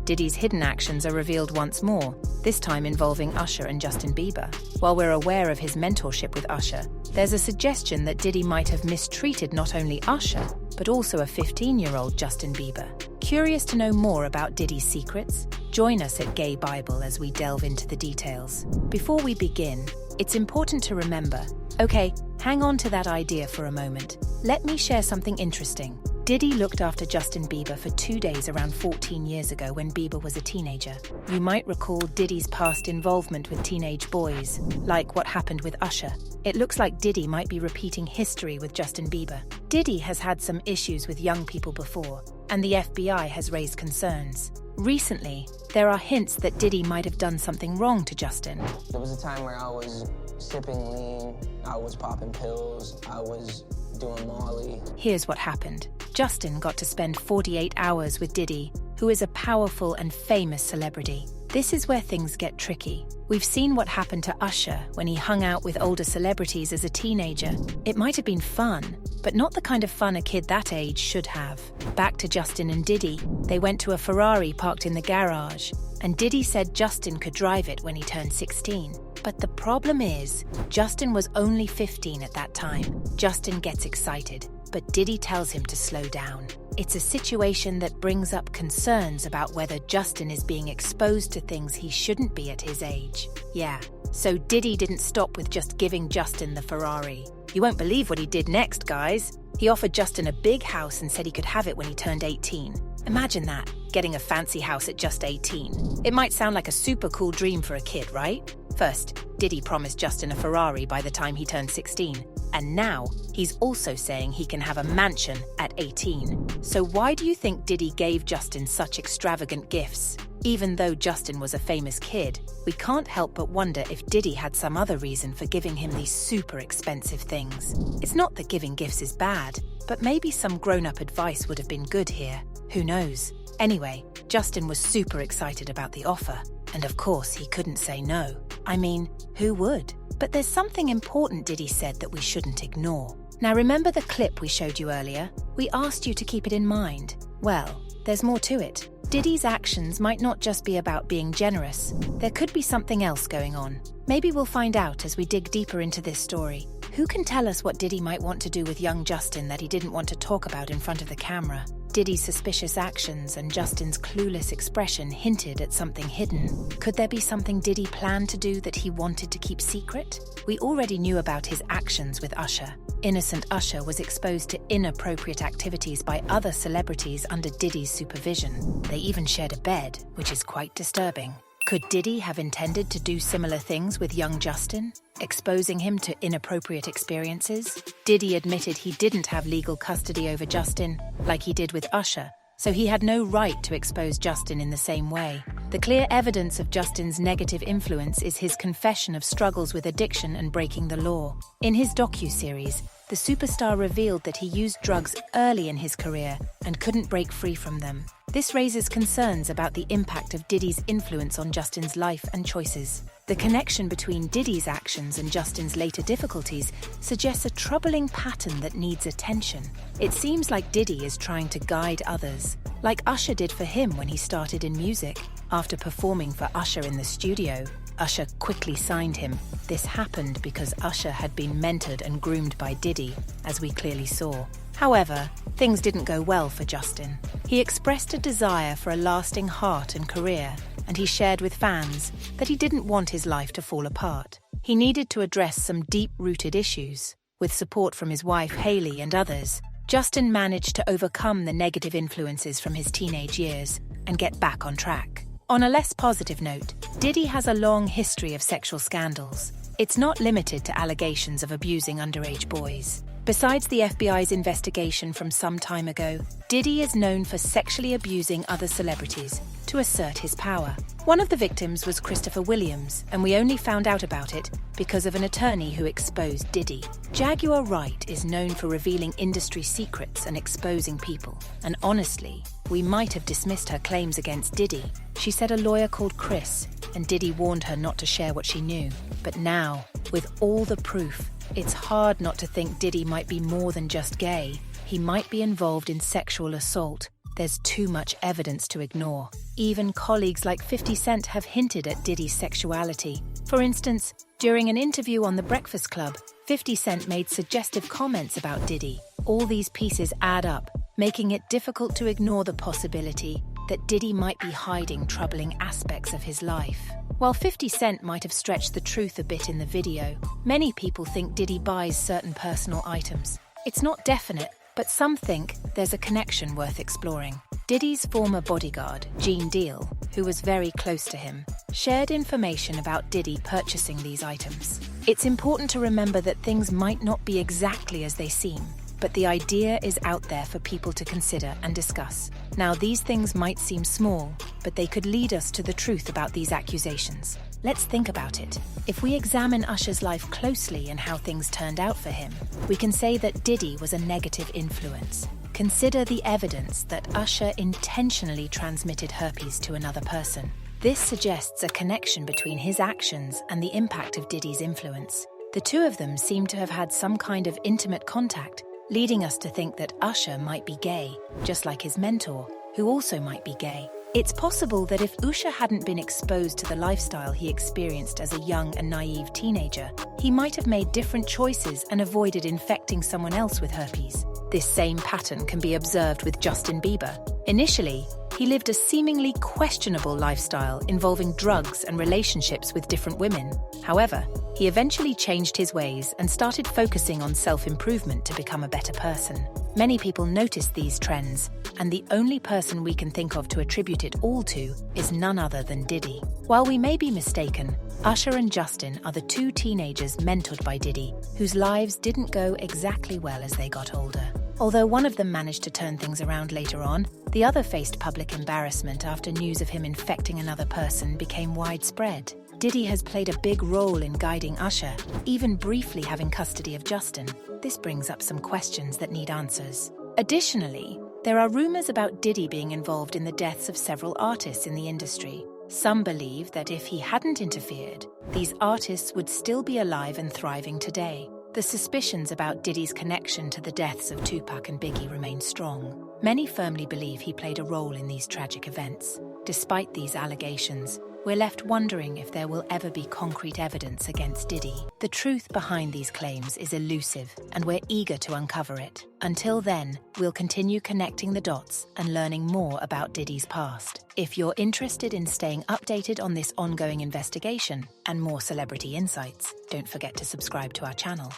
Diddy's hidden actions are revealed once more, this time involving Usher and Justin Bieber. While we're aware of his mentorship with Usher, there's a suggestion that Diddy might have mistreated not only Usher, but also a 15-year-old Justin Bieber. Curious to know more about Diddy's secrets? Join us at Gay Bible as we delve into the details. Before we begin, it's important to remember, okay, hang on to that idea for a moment. Let me share something interesting. Diddy looked after Justin Bieber for 2 days around 14 years ago when Bieber was a teenager. You might recall Diddy's past involvement with teenage boys, like what happened with Usher. It looks like Diddy might be repeating history with Justin Bieber. Diddy has had some issues with young people before, and the FBI has raised concerns. Recently, there are hints that Diddy might have done something wrong to Justin. There was a time where I was sipping lean, I was popping pills, I was doing Molly. Here's what happened. Justin got to spend 48 hours with Diddy, who is a powerful and famous celebrity. This is where things get tricky. We've seen what happened to Usher when he hung out with older celebrities as a teenager. It might have been fun, but not the kind of fun a kid that age should have. Back to Justin and Diddy. They went to a Ferrari parked in the garage, and Diddy said Justin could drive it when he turned 16. But the problem is, Justin was only 15 at that time. Justin gets excited, but Diddy tells him to slow down. It's a situation that brings up concerns about whether Justin is being exposed to things he shouldn't be at his age. Yeah, so Diddy didn't stop with just giving Justin the Ferrari. You won't believe what he did next, guys. He offered Justin a big house and said he could have it when he turned 18. Imagine that, getting a fancy house at just 18. It might sound like a super cool dream for a kid, right? First, Diddy promised Justin a Ferrari by the time he turned 16. And now, he's also saying he can have a mansion at 18. So why do you think Diddy gave Justin such extravagant gifts? Even though Justin was a famous kid, we can't help but wonder if Diddy had some other reason for giving him these super expensive things. It's not that giving gifts is bad, but maybe some grown-up advice would have been good here. Who knows? Anyway, Justin was super excited about the offer. And of course, he couldn't say no. I mean, who would? But there's something important Diddy said that we shouldn't ignore. Now remember the clip we showed you earlier? We asked you to keep it in mind. Well, there's more to it. Diddy's actions might not just be about being generous. There could be something else going on. Maybe we'll find out as we dig deeper into this story. Who can tell us what Diddy might want to do with young Justin that he didn't want to talk about in front of the camera? Diddy's suspicious actions and Justin's clueless expression hinted at something hidden. Could there be something Diddy planned to do that he wanted to keep secret? We already knew about his actions with Usher. Innocent Usher was exposed to inappropriate activities by other celebrities under Diddy's supervision. They even shared a bed, which is quite disturbing. Could Diddy have intended to do similar things with young Justin, exposing him to inappropriate experiences? Diddy admitted he didn't have legal custody over Justin, like he did with Usher, so he had no right to expose Justin in the same way. The clear evidence of Justin's negative influence is his confession of struggles with addiction and breaking the law. In his docuseries, the superstar revealed that he used drugs early in his career and couldn't break free from them. This raises concerns about the impact of Diddy's influence on Justin's life and choices. The connection between Diddy's actions and Justin's later difficulties suggests a troubling pattern that needs attention. It seems like Diddy is trying to guide others, like Usher did for him when he started in music. After performing for Usher in the studio, Usher quickly signed him. This happened because Usher had been mentored and groomed by Diddy, as we clearly saw. However, things didn't go well for Justin. He expressed a desire for a lasting heart and career, and he shared with fans that he didn't want his life to fall apart. He needed to address some deep-rooted issues. With support from his wife Hailey and others, Justin managed to overcome the negative influences from his teenage years and get back on track. On a less positive note, Diddy has a long history of sexual scandals. It's not limited to allegations of abusing underage boys. Besides the FBI's investigation from some time ago, Diddy is known for sexually abusing other celebrities to assert his power. One of the victims was Christopher Williams, and we only found out about it because of an attorney who exposed Diddy. Jaguar Wright is known for revealing industry secrets and exposing people. And honestly, we might have dismissed her claims against Diddy. She said a lawyer called Chris, and Diddy warned her not to share what she knew. But now, with all the proof, it's hard not to think Diddy might be more than just gay. He might be involved in sexual assault. there's too much evidence to ignore. Even colleagues like 50 Cent have hinted at Diddy's sexuality. For instance, during an interview on The Breakfast Club, 50 Cent made suggestive comments about Diddy. All these pieces add up, making it difficult to ignore the possibility that Diddy might be hiding troubling aspects of his life. While 50 Cent might have stretched the truth a bit in the video, many people think Diddy buys certain personal items. It's not definite, but some think there's a connection worth exploring. Diddy's former bodyguard, Gene Deal, who was very close to him, shared information about Diddy purchasing these items. It's important to remember that things might not be exactly as they seem, but the idea is out there for people to consider and discuss. Now, these things might seem small, but they could lead us to the truth about these accusations. Let's think about it. If we examine Usher's life closely and how things turned out for him, we can say that Diddy was a negative influence. Consider the evidence that Usher intentionally transmitted herpes to another person. This suggests a connection between his actions and the impact of Diddy's influence. The two of them seem to have had some kind of intimate contact, leading us to think that Usher might be gay, just like his mentor, who also might be gay. It's possible that if Usher hadn't been exposed to the lifestyle he experienced as a young and naive teenager, he might have made different choices and avoided infecting someone else with herpes. This same pattern can be observed with Justin Bieber. Initially, he lived a seemingly questionable lifestyle involving drugs and relationships with different women. However, he eventually changed his ways and started focusing on self-improvement to become a better person. Many people noticed these trends, and the only person we can think of to attribute it all to is none other than Diddy. While we may be mistaken, Usher and Justin are the two teenagers mentored by Diddy, whose lives didn't go exactly well as they got older. Although one of them managed to turn things around later on, the other faced public embarrassment after news of him infecting another person became widespread. Diddy has played a big role in guiding Usher, even briefly having custody of Justin. This brings up some questions that need answers. Additionally, there are rumors about Diddy being involved in the deaths of several artists in the industry. Some believe that if he hadn't interfered, these artists would still be alive and thriving today. The suspicions about Diddy's connection to the deaths of Tupac and Biggie remain strong. Many firmly believe he played a role in these tragic events. Despite these allegations, we're left wondering if there will ever be concrete evidence against Diddy. The truth behind these claims is elusive, and we're eager to uncover it. Until then, we'll continue connecting the dots and learning more about Diddy's past. If you're interested in staying updated on this ongoing investigation and more celebrity insights, don't forget to subscribe to our channel.